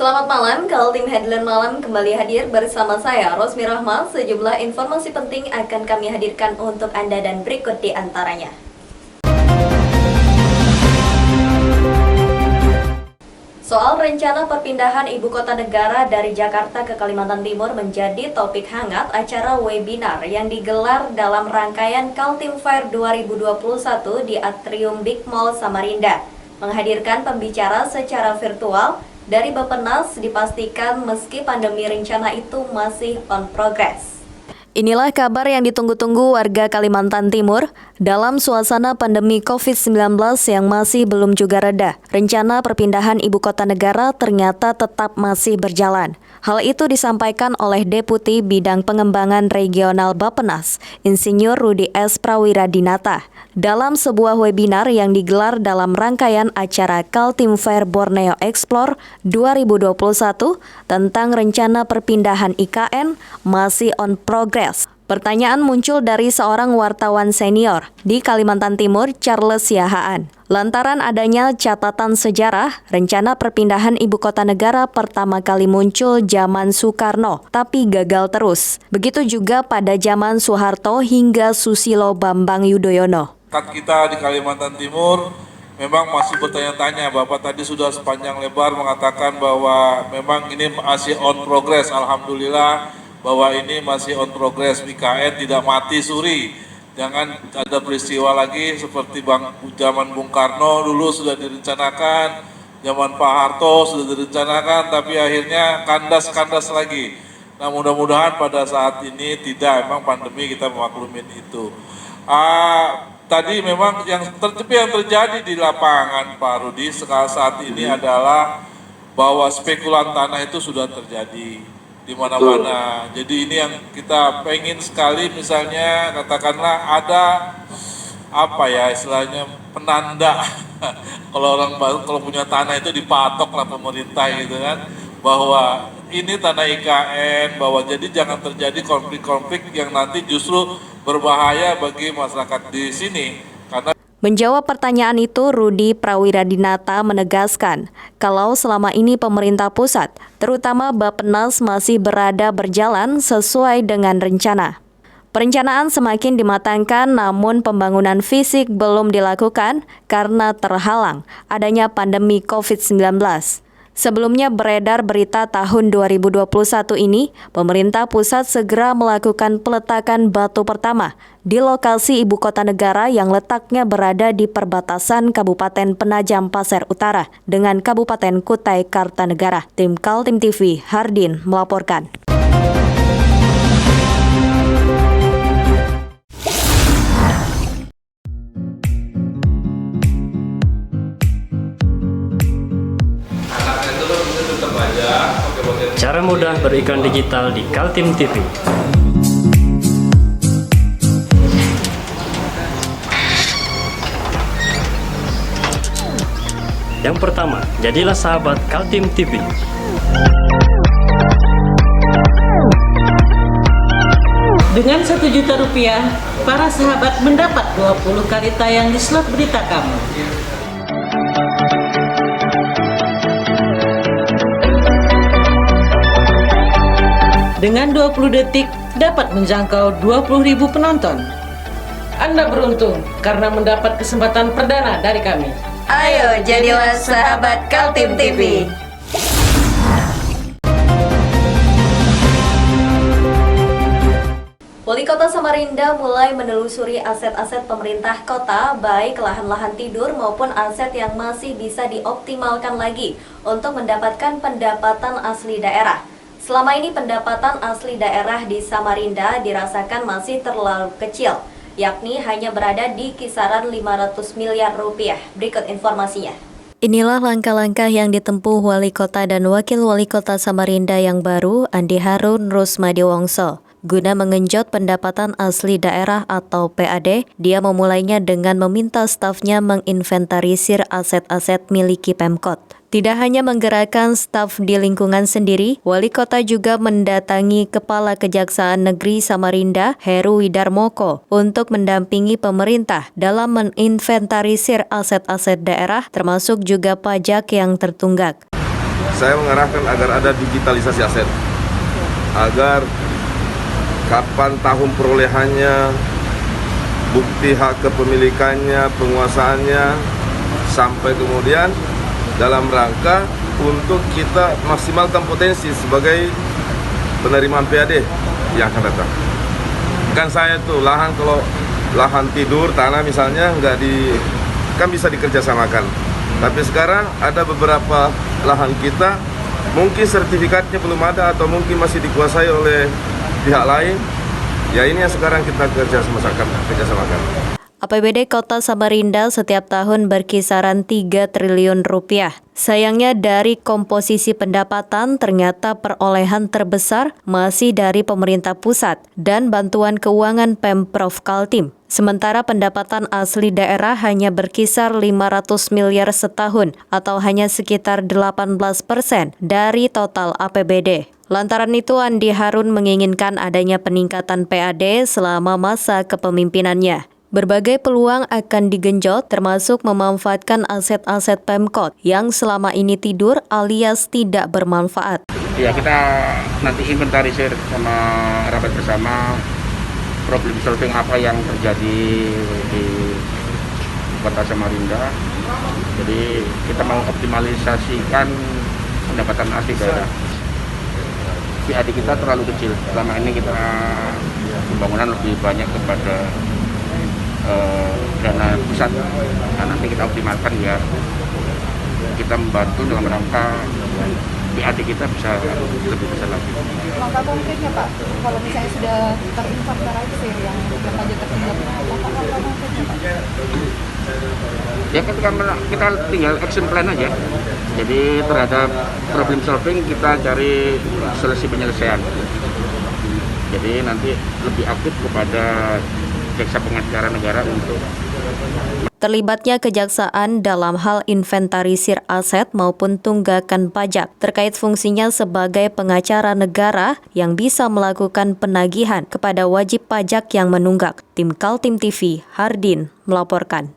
Selamat malam, Kaltim Headline Malam kembali hadir bersama saya, Rosmi Rahma. Sejumlah informasi penting akan kami hadirkan untuk Anda dan berikut di antaranya. Soal rencana perpindahan ibu kota negara dari Jakarta ke Kalimantan Timur menjadi topik hangat acara webinar yang digelar dalam rangkaian Kaltim Fair 2021 di Atrium Big Mall Samarinda. Menghadirkan pembicara secara virtual dari Bappenas dipastikan meski pandemi rencana itu masih on progress. Inilah kabar yang ditunggu-tunggu warga Kalimantan Timur dalam suasana pandemi COVID-19 yang masih belum juga reda. Rencana perpindahan ibu kota negara ternyata tetap masih berjalan. Hal itu disampaikan oleh Deputi Bidang Pengembangan Regional Bappenas, Insinyur Rudi S. Prawiradinata, dalam sebuah webinar yang digelar dalam rangkaian acara Kaltim Fair Borneo Explore 2021 tentang rencana perpindahan IKN masih on progress. Pertanyaan muncul dari seorang wartawan senior di Kalimantan Timur, Charles Yahaan. Lantaran adanya catatan sejarah, rencana perpindahan ibu kota negara pertama kali muncul zaman Soekarno, tapi gagal terus. Begitu juga pada zaman Soeharto hingga Susilo Bambang Yudhoyono. Kita di Kalimantan Timur memang masih bertanya-tanya. Bapak tadi sudah sepanjang lebar mengatakan bahwa memang ini masih on progress. Alhamdulillah bahwa ini masih on progress. IKN tidak mati suri. Jangan ada peristiwa lagi seperti zaman Bung Karno dulu sudah direncanakan, zaman Pak Harto sudah direncanakan, tapi akhirnya kandas-kandas lagi. Nah, mudah-mudahan pada saat ini tidak, memang pandemi kita memaklumin itu. Tadi memang yang terjadi di lapangan Pak Rudi saat ini adalah bahwa spekulan tanah itu sudah terjadi di mana-mana. Jadi ini yang kita pengen sekali, misalnya katakanlah ada apa ya istilahnya penanda kalau punya tanah itu dipatok lah pemerintah gitu kan, bahwa ini tanah IKN, bahwa jadi jangan terjadi konflik-konflik yang nanti justru berbahaya bagi masyarakat di sini. Karena menjawab pertanyaan itu, Rudi Prawiradinata menegaskan kalau selama ini pemerintah pusat, terutama Bappenas masih berjalan sesuai dengan rencana. Perencanaan semakin dimatangkan, namun pembangunan fisik belum dilakukan karena terhalang adanya pandemi COVID-19. Sebelumnya beredar berita tahun 2021 ini, pemerintah pusat segera melakukan peletakan batu pertama di lokasi ibu kota negara yang letaknya berada di perbatasan Kabupaten Penajam Pasir Utara dengan Kabupaten Kutai Kartanegara. Tim Kaltim TV, Hardin melaporkan. Cara mudah beriklan digital di Kaltim TV. Yang pertama, jadilah sahabat Kaltim TV. Dengan Rp1.000.000, para sahabat mendapat 20 kali tayang di slot berita kamu. Dengan 20 detik dapat menjangkau 20.000 penonton. Anda beruntung karena mendapat kesempatan perdana dari kami. Ayo jadilah sahabat Kaltim TV. Wali Kota Samarinda mulai menelusuri aset-aset pemerintah kota, baik lahan-lahan tidur maupun aset yang masih bisa dioptimalkan lagi untuk mendapatkan pendapatan asli daerah. Selama ini pendapatan asli daerah di Samarinda dirasakan masih terlalu kecil, yakni hanya berada di kisaran 500 miliar rupiah. Berikut informasinya. Inilah langkah-langkah yang ditempuh Wali Kota dan Wakil Wali Kota Samarinda yang baru, Andi Harun Rusmadiwongso. Guna mengenjot pendapatan asli daerah atau PAD, dia memulainya dengan meminta stafnya menginventarisir aset-aset miliki Pemkot. Tidak hanya menggerakkan staf di lingkungan sendiri, Wali Kota juga mendatangi Kepala Kejaksaan Negeri Samarinda, Heru Widarmoko, untuk mendampingi pemerintah dalam menginventarisir aset-aset daerah, termasuk juga pajak yang tertunggak. saya mengarahkan agar ada digitalisasi aset, agar kapan tahun perolehannya, bukti hak kepemilikannya, penguasaannya, sampai kemudian dalam rangka untuk kita maksimalkan potensi sebagai penerimaan PAD yang akan datang. Kan saya tuh lahan, kalau lahan tidur tanah misalnya kan bisa dikerjasamakan. Tapi sekarang ada beberapa lahan kita mungkin sertifikatnya belum ada atau mungkin masih dikuasai oleh pihak lain. Ya ini yang sekarang kita kerjasamakan. APBD Kota Samarinda setiap tahun berkisaran 3 triliun rupiah. Sayangnya dari komposisi pendapatan ternyata perolehan terbesar masih dari pemerintah pusat dan bantuan keuangan Pemprov Kaltim. Sementara pendapatan asli daerah hanya berkisar 500 miliar setahun atau hanya sekitar 18% dari total APBD. Lantaran itu, Andi Harun menginginkan adanya peningkatan PAD selama masa kepemimpinannya. Berbagai peluang akan digenjot, termasuk memanfaatkan aset-aset Pemkot yang selama ini tidur alias tidak bermanfaat. Ya, kita nanti inventarisir sama rapat bersama problem solving apa yang terjadi di Kota Samarinda. Jadi kita mau optimalisasikan pendapatan asli daerah. PAD kita terlalu kecil. Selama ini kita pembangunan lebih banyak kepada dana pusat. Nah, nanti kita optimalkan ya, kita membantu dalam rangka PAD kita bisa lebih besar lagi. Langkah konkretnya Pak, kalau misalnya sudah terinventarisir yang saja tertinggal, langkah konkretnya Pak? Ya kita tinggal action plan aja. Jadi terhadap problem solving kita cari solusi penyelesaian. Jadi nanti lebih aktif kepada jaksa pengacara negara untuk terlibatnya kejaksaan dalam hal inventarisir aset maupun tunggakan pajak terkait fungsinya sebagai pengacara negara yang bisa melakukan penagihan kepada wajib pajak yang menunggak. Tim Kaltim TV, Hardin melaporkan.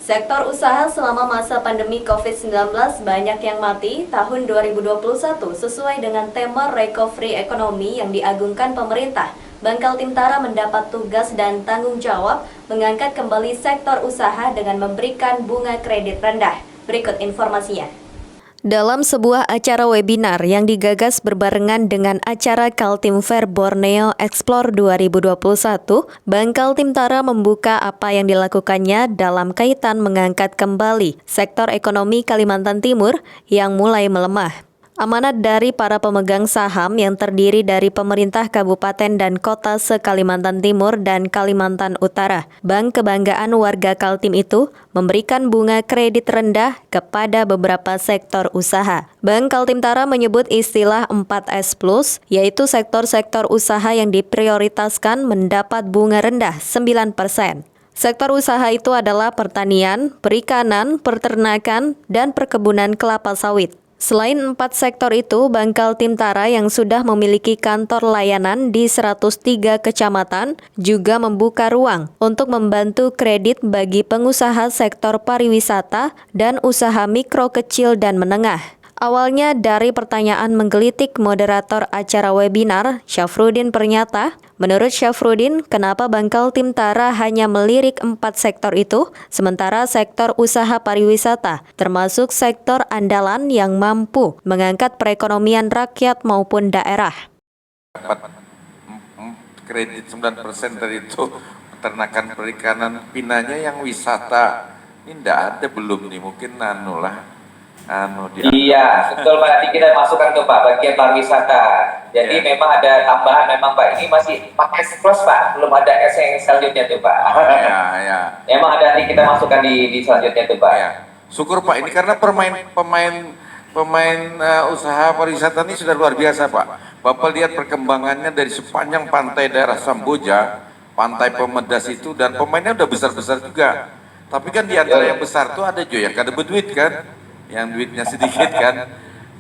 Sektor usaha selama masa pandemi COVID-19 banyak yang mati tahun 2021 sesuai dengan tema recovery ekonomi yang diagungkan pemerintah. Bank Kaltim-Tara mendapat tugas dan tanggung jawab mengangkat kembali sektor usaha dengan memberikan bunga kredit rendah. Berikut informasinya. Dalam sebuah acara webinar yang digagas berbarengan dengan acara Kaltim Fair Borneo Explore 2021, Bank Kaltim-Tara membuka apa yang dilakukannya dalam kaitan mengangkat kembali sektor ekonomi Kalimantan Timur yang mulai melemah. Amanat dari para pemegang saham yang terdiri dari pemerintah kabupaten dan kota se-Kalimantan Timur dan Kalimantan Utara. Bank kebanggaan warga Kaltim itu memberikan bunga kredit rendah kepada beberapa sektor usaha. Bank Kaltim-Tara menyebut istilah 4S+, yaitu sektor-sektor usaha yang diprioritaskan mendapat bunga rendah 9%. Sektor usaha itu adalah pertanian, perikanan, peternakan, dan perkebunan kelapa sawit. Selain 4 sektor itu, Bank Kaltim-Tara yang sudah memiliki kantor layanan di 103 kecamatan juga membuka ruang untuk membantu kredit bagi pengusaha sektor pariwisata dan usaha mikro, kecil, dan menengah. Awalnya dari pertanyaan menggelitik moderator acara webinar, Syafruddin Pernyata. Menurut Syafruddin, kenapa Bank Kaltim-Tara hanya melirik 4 sektor itu, sementara sektor usaha pariwisata, termasuk sektor andalan yang mampu mengangkat perekonomian rakyat maupun daerah. Dapat kredit 9% dari itu peternakan perikanan pinanya yang wisata ini ndak ada belum nih, mungkin Iya, betul Pak. Nanti kita masukkan ke Pak bagian pariwisata. Jadi memang ada tambahan memang Pak. Ini masih pakai S plus Pak, belum ada S yang selanjutnya tuh Pak. Emang ada, nanti kita masukkan di selanjutnya tuh Pak. Syukur Pak, ini karena pemain usaha pariwisata ini sudah luar biasa Pak. Bapak lihat perkembangannya dari sepanjang pantai daerah Samboja, pantai Pemedas itu, dan pemainnya udah besar-besar juga. Tapi kan di antara yang besar tuh ada yang kada berduit kan, yang duitnya sedikit kan.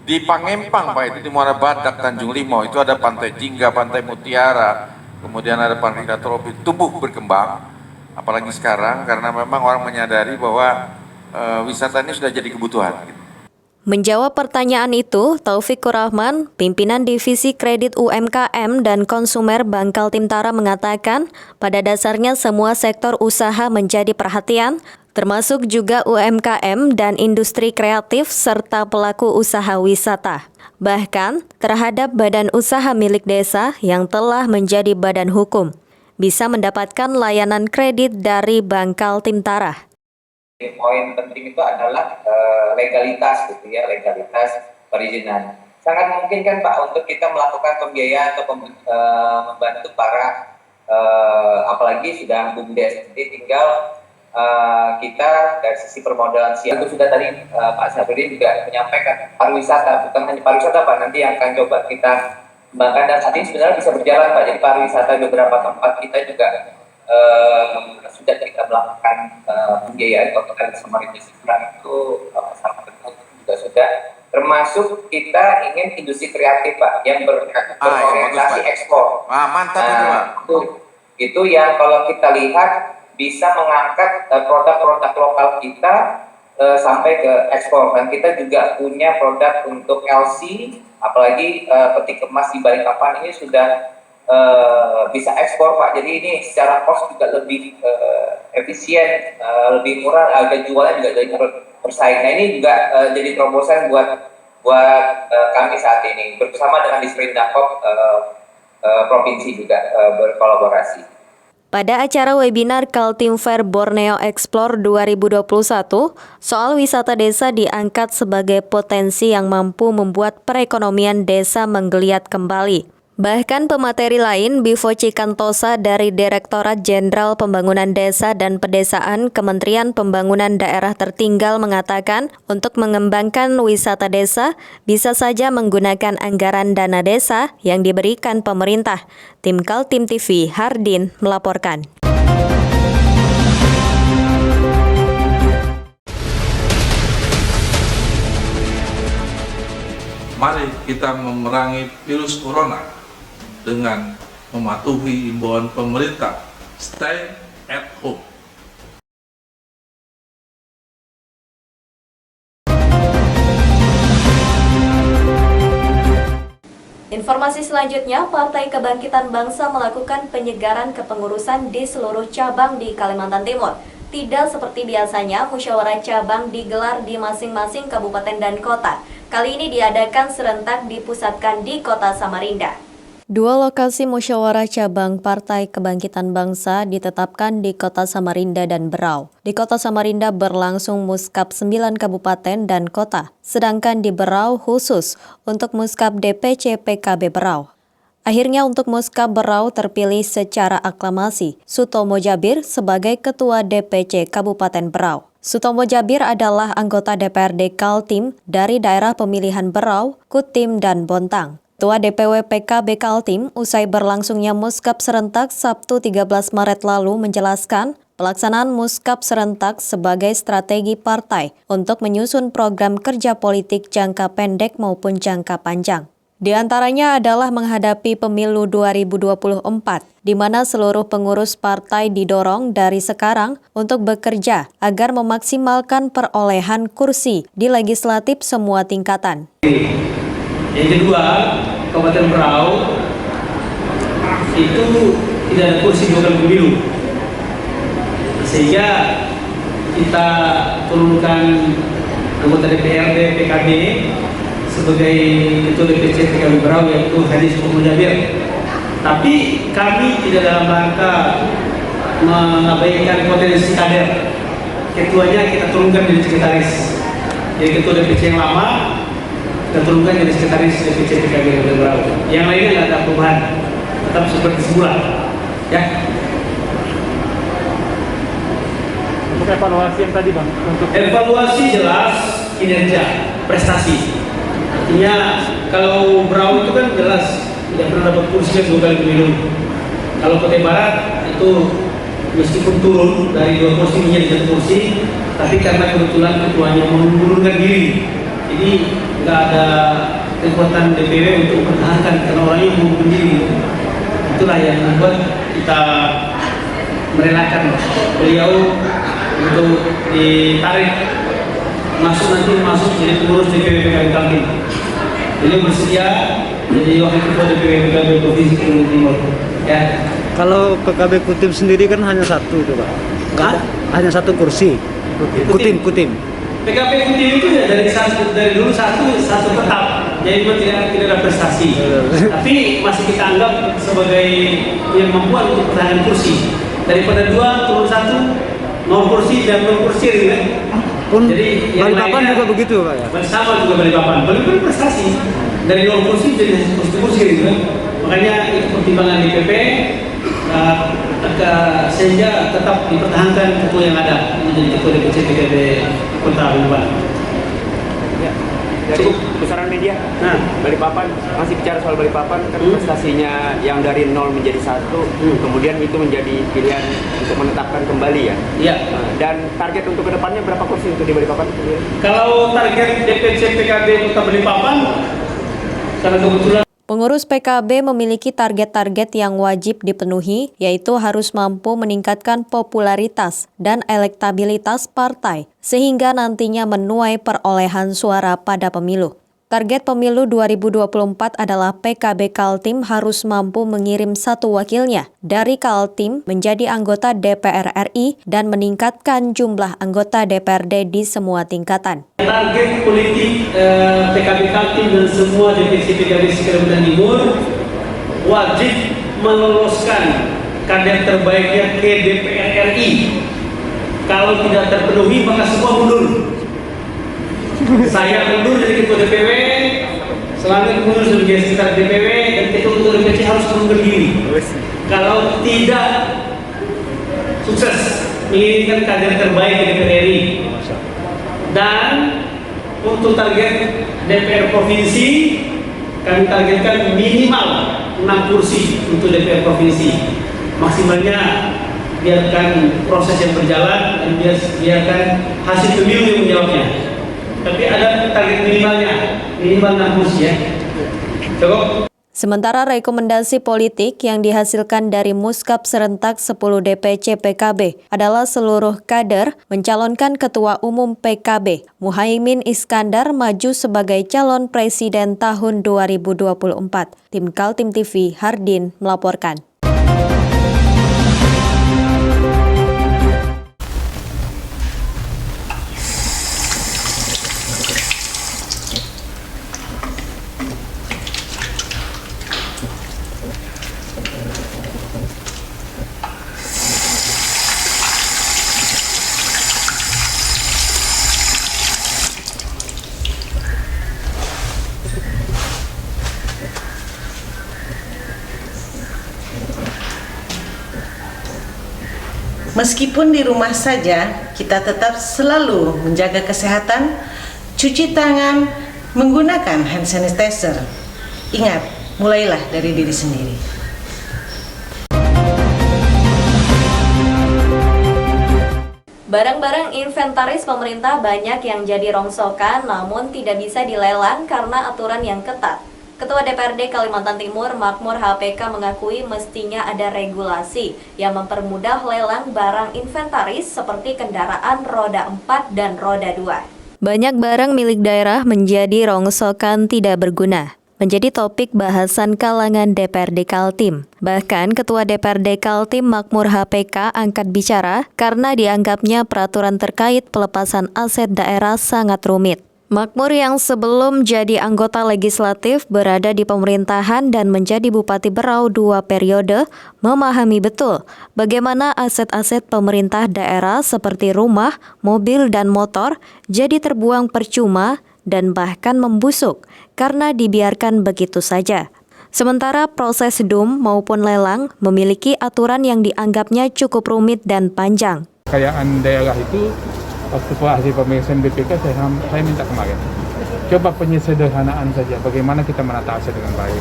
Di Pangempang Pak, itu di Muara Badak, Tanjung Limau, itu ada pantai Jingga, pantai Mutiara, kemudian ada pantai Tropis, tumbuh berkembang. Apalagi sekarang karena memang orang menyadari bahwa wisata ini sudah jadi kebutuhan. Menjawab pertanyaan itu, Taufikur Rahman, pimpinan Divisi Kredit UMKM dan Konsumer Bank Kaltim Tara mengatakan, pada dasarnya semua sektor usaha menjadi perhatian, termasuk juga UMKM dan industri kreatif serta pelaku usaha wisata. Bahkan, terhadap badan usaha milik desa yang telah menjadi badan hukum, bisa mendapatkan layanan kredit dari Bank Kaltim Tara. Poin penting itu adalah legalitas gitu ya, legalitas perizinan. Sangat mungkin kan Pak untuk kita melakukan pembiayaan atau membantu para apalagi sudah BUMDes, jadi tinggal kita dari sisi permodalan siap. Itu sudah tadi Pak Syafruddin juga menyampaikan pariwisata, bukan hanya pariwisata Pak, nanti yang akan coba kita kembangkan, dan saat ini sebenarnya bisa berjalan Pak. Jadi pariwisata di beberapa tempat kita juga sudah kita melakukan pembiayaan Kota Samarinda Seberang itu sama betul juga sudah, termasuk kita ingin industri kreatif Pak yang berorientasi ekspor. Mantap itu Pak. Itu yang kalau kita lihat bisa mengangkat produk-produk lokal kita sampai ke ekspor, dan kita juga punya produk untuk LC, apalagi peti kemas di Balikpapan ini sudah bisa ekspor Pak. Jadi ini secara cost juga lebih efisien, lebih murah, harga jualnya juga lebih bersaing. Nah ini juga jadi terobosan buat kami saat ini bersama dengan Disprindakop provinsi juga berkolaborasi. Pada acara webinar Kaltim Fair Borneo Explore 2021, soal wisata desa diangkat sebagai potensi yang mampu membuat perekonomian desa menggeliat kembali. Bahkan pemateri lain, Bivo Cikantosa dari Direktorat Jenderal Pembangunan Desa dan Pedesaan Kementerian Pembangunan Daerah Tertinggal mengatakan, untuk mengembangkan wisata desa, bisa saja menggunakan anggaran dana desa yang diberikan pemerintah. Tim Kaltim TV, Hardin, melaporkan. Mari kita memerangi virus corona dengan mematuhi imbauan pemerintah, stay at home. Informasi selanjutnya, Partai Kebangkitan Bangsa melakukan penyegaran kepengurusan di seluruh cabang di Kalimantan Timur. Tidak seperti biasanya, musyawarah cabang digelar di masing-masing kabupaten dan kota. Kali ini diadakan serentak dipusatkan di Kota Samarinda. Dua lokasi musyawarah cabang Partai Kebangkitan Bangsa ditetapkan di Kota Samarinda dan Berau. Di Kota Samarinda berlangsung muskap 9 kabupaten dan kota, sedangkan di Berau khusus untuk muskap DPC PKB Berau. Akhirnya untuk muskap Berau terpilih secara aklamasi Sutomo Jabir sebagai Ketua DPC Kabupaten Berau. Sutomo Jabir adalah anggota DPRD Kaltim dari daerah pemilihan Berau, Kutim, dan Bontang. Ketua DPW PKB Kaltim usai berlangsungnya muskap serentak Sabtu 13 Maret lalu menjelaskan pelaksanaan muskap serentak sebagai strategi partai untuk menyusun program kerja politik jangka pendek maupun jangka panjang. Di antaranya adalah menghadapi pemilu 2024, di mana seluruh pengurus partai didorong dari sekarang untuk bekerja agar memaksimalkan perolehan kursi di legislatif semua tingkatan. Yang kedua, Kabupaten Berau itu tidak ada kursi dua kali pemilu, sehingga kita turunkan anggota DPRD PKB sebagai Ketua DPC PKB Berau, yaitu Hadis Sutomo Jabir. Tapi kami tidak dalam rangka mengabaikan potensi kader. Ketuanya kita turunkan jadi sekretaris. Jadi ketua DPC yang lama kita turunkan jadi sekretaris DPC PKB Kabupaten Berau. Yang lainnya nggak ada perubahan, tetap seperti semula. Ya. Untuk evaluasi yang tadi Bang, untuk evaluasi jelas kinerja, prestasi. Artinya kalau Berau itu kan jelas tidak pernah dapat kursi 2 kali pemilu. Kalau Kota Barat itu meskipun turun dari 2 kursi menjadi 1 kursi, tapi karena kebetulan ketuanya mengundurkan diri, jadi nggak ada kekuatan DPW untuk mempertahankan karena orangnya mengundurkan diri. Itulah yang membuat kita merelakan beliau untuk ditarik masuk jadi pengurus DPW PKB Kaltim. Beliau bersedia jadi wakil ketua DPW PKB Provinsi Kalimantan Timur. Ya. kalau PKB Kutim sendiri kan hanya satu tuh Pak. Hanya 1 kursi. Kutim. PKB Kutim itu ya dari dulu satu tetap. Jadi tidak ada prestasi. Tapi masih kita anggap sebagai yang mampu untuk pertahanan kursi. Daripada 2 turun 1, 0 kursi dan 0 kursi gitu. Jadi Balikpapan juga begitu Pak ya. Bersama juga Balikpapan prestasi dari 0 kursi jadi kursi gitu kan. Makanya itu pertimbangan DPP sehingga tetap dipertahankan ketua yang ada menjadi ketua DPC PKB Kota Balikpapan. Ya. Dari besaran media, Balikpapan masih bicara soal Balikpapan kan prestasinya yang dari 0 menjadi 1, kemudian itu menjadi pilihan untuk menetapkan kembali ya. Iya. Dan target untuk kedepannya berapa kursi untuk di Balikpapan? Kalau target DPC PKB Kota Balikpapan, karena kebetulan Pengurus PKB memiliki target-target yang wajib dipenuhi, yaitu harus mampu meningkatkan popularitas dan elektabilitas partai, sehingga nantinya menuai perolehan suara pada pemilu. Target pemilu 2024 adalah PKB Kaltim harus mampu mengirim 1 wakilnya dari Kaltim menjadi anggota DPR RI dan meningkatkan jumlah anggota DPRD di semua tingkatan. Target politik PKB Kaltim dan semua DPC PKB Kalimantan Timur wajib meloloskan kader terbaiknya ke DPR RI. Kalau tidak terpenuhi maka semua mundur. Saya mundur dari ketua DPW, selama mundur sebagai sekretaris DPW dan ketua DPC harus mengundurkan diri. Kalau tidak sukses menginginkan kader terbaik di DPR RI. Dan untuk target DPR provinsi kami targetkan minimal 6 kursi untuk DPR provinsi. Maksimalnya biarkan proses yang berjalan dan biarkan hasil pemilu yang menjawabnya. Tapi ada target minimal 6 kursi ya. Cukup. Sementara rekomendasi politik yang dihasilkan dari Muskap Serentak 10 DPC PKB adalah seluruh kader mencalonkan Ketua Umum PKB, Muhaimin Iskandar maju sebagai calon presiden tahun 2024. Tim Kaltim TV, Hardin melaporkan. Meskipun di rumah saja, kita tetap selalu menjaga kesehatan, cuci tangan, menggunakan hand sanitizer. Ingat, mulailah dari diri sendiri. Barang-barang inventaris pemerintah banyak yang jadi rongsokan namun tidak bisa dilelang karena aturan yang ketat. Ketua DPRD Kalimantan Timur Makmur HPK mengakui mestinya ada regulasi yang mempermudah lelang barang inventaris seperti kendaraan roda 4 dan roda 2. Banyak barang milik daerah menjadi rongsokan tidak berguna, menjadi topik bahasan kalangan DPRD Kaltim. Bahkan Ketua DPRD Kaltim Makmur HPK angkat bicara karena dianggapnya peraturan terkait pelepasan aset daerah sangat rumit. Makmur yang sebelum jadi anggota legislatif berada di pemerintahan dan menjadi Bupati Berau 2 periode memahami betul bagaimana aset-aset pemerintah daerah seperti rumah, mobil, dan motor jadi terbuang percuma dan bahkan membusuk karena dibiarkan begitu saja. Sementara proses DUM maupun lelang memiliki aturan yang dianggapnya cukup rumit dan panjang. Kekayaan daerah itu waktu hasil pemeriksaan BPK saya minta kemarin. Coba penyederhanaan saja, bagaimana kita menata aset dengan baik,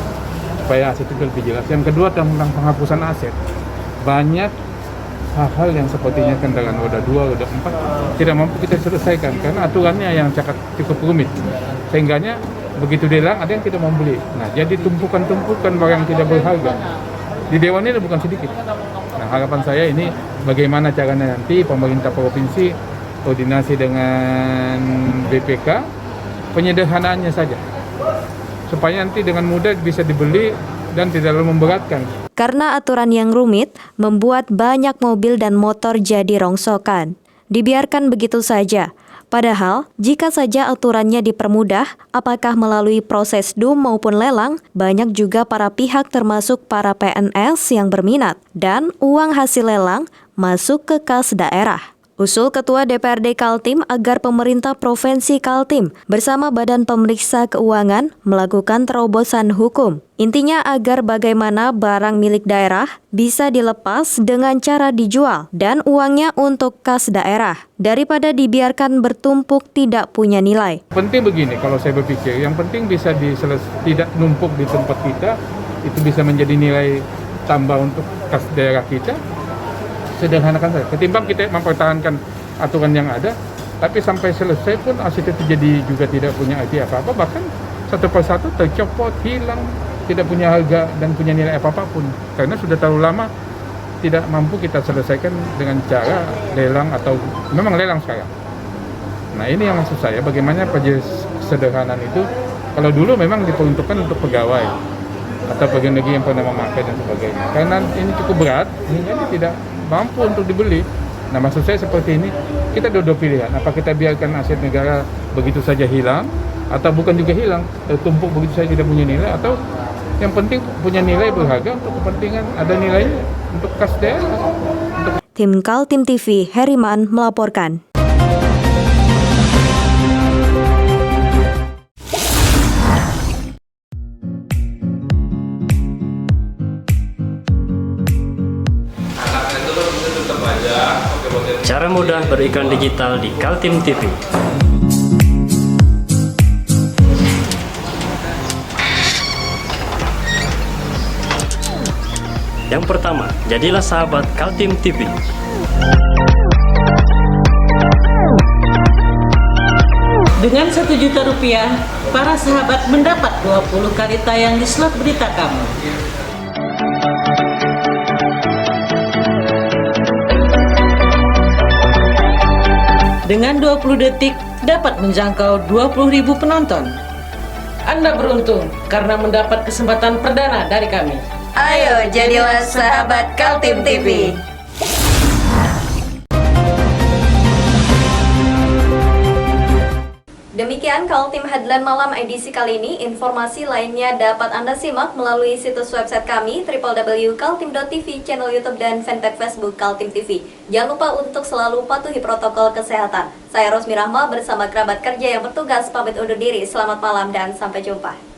supaya aset itu lebih jelas. Yang kedua tentang penghapusan aset. Banyak hal-hal yang sepertinya kendaraan roda 2, roda 4 tidak mampu kita selesaikan karena aturannya yang cukup rumit. Sehingganya begitu dilelang ada yang tidak mau beli. Nah, jadi tumpukan-tumpukan barang tidak berharga. Di Dewan ini bukan sedikit. Nah, harapan saya ini bagaimana caranya nanti pemerintah provinsi koordinasi dengan BPK, penyederhanaannya saja, supaya nanti dengan mudah bisa dibeli dan tidak terlalu memberatkan. Karena aturan yang rumit, membuat banyak mobil dan motor jadi rongsokan. Dibiarkan begitu saja. Padahal, jika saja aturannya dipermudah, apakah melalui proses DUM maupun lelang, banyak juga para pihak termasuk para PNS yang berminat, dan uang hasil lelang masuk ke kas daerah. Usul Ketua DPRD Kaltim agar pemerintah Provinsi Kaltim bersama Badan Pemeriksa Keuangan melakukan terobosan hukum. Intinya agar bagaimana barang milik daerah bisa dilepas dengan cara dijual dan uangnya untuk kas daerah daripada dibiarkan bertumpuk tidak punya nilai. Penting begini, kalau saya berpikir, yang penting bisa tidak numpuk di tempat kita, itu bisa menjadi nilai tambah untuk kas daerah kita. Sederhanakan saja, ketimbang kita mempertahankan aturan yang ada, tapi sampai selesai pun aset itu jadi juga tidak punya arti apa-apa, bahkan satu persatu tercopot, hilang, tidak punya harga dan punya nilai apa-apapun, karena sudah terlalu lama tidak mampu kita selesaikan dengan cara lelang atau memang lelang sekarang. Nah, ini yang maksud saya, bagaimana sederhanaan itu, kalau dulu memang diperuntukkan untuk pegawai atau pegawai negeri yang pernah memakai dan sebagainya, karena ini cukup berat, hingga ini tidak mampu untuk dibeli. Nah, maksud saya seperti ini, kita ada dua pilihan. Apa kita biarkan aset negara begitu saja hilang, atau bukan juga hilang, tertumpuk begitu saja tidak punya nilai, atau yang penting punya nilai berharga untuk kepentingan, ada nilainya untuk kas daerah. Tim Kaltim TV, Heriman melaporkan. Cara mudah beriklan digital di Kaltim TV. Yang pertama, jadilah sahabat Kaltim TV. Dengan Rp1.000.000, para sahabat mendapat 20 kali tayang di slot berita kamu. Dengan 20 detik dapat menjangkau 20.000 penonton. Anda beruntung karena mendapat kesempatan perdana dari kami. Ayo jadilah sahabat Kaltim TV. Demikian Kaltim Headline Malam edisi kali ini. Informasi lainnya dapat Anda simak melalui situs website kami www.kaltim.tv, channel YouTube dan fanpage Facebook Kaltim TV. Jangan lupa untuk selalu patuhi protokol kesehatan. Saya Rosmi Rahma bersama kerabat kerja yang bertugas pamit undur diri. Selamat malam dan sampai jumpa.